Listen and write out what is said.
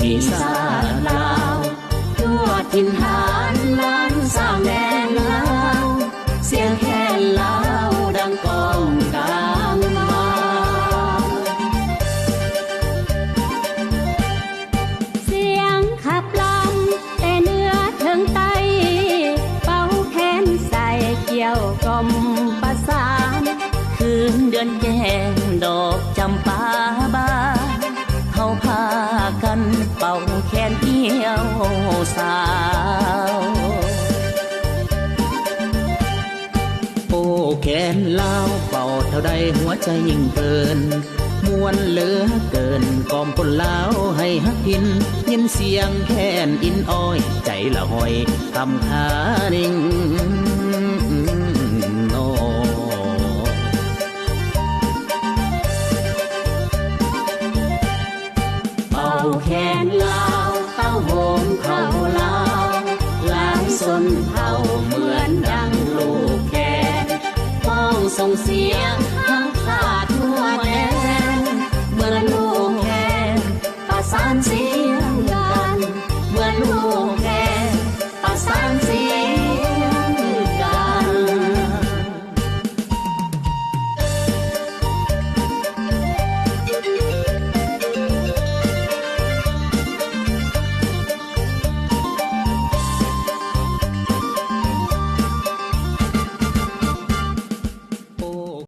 อีสานลาวทั่วถิ่นฐานล้านสามแดนลาวเสียงแค้นลาวดังก้องกางมาเสียงขับลำแต่เนื้อถึงไตเป่าแค้นใส่เกี่ยวกลมประสานคืนเดือนแก้มดอกจำปาบานเฮาพากันเป่าแค้นเกี่ยวสาวโอ้แค้นลาวเป่าเท่าใดหัวใจยิ่งเกินมวนเหลือเกินกอมคนลาวให้ฮักกินยินเสียงแค้นอินอ้อยใจละห้อยทำขานิ่งโนเป่าแค้นลาวเต้าโหมเขาลาวหลายสนเผ่าเหมือนดังลูกแคนฟ้องส่งเสียงทั้งขาดทั่วแดนเหมือนลูกแคนประสานเสียงกันเหมือนลูกแค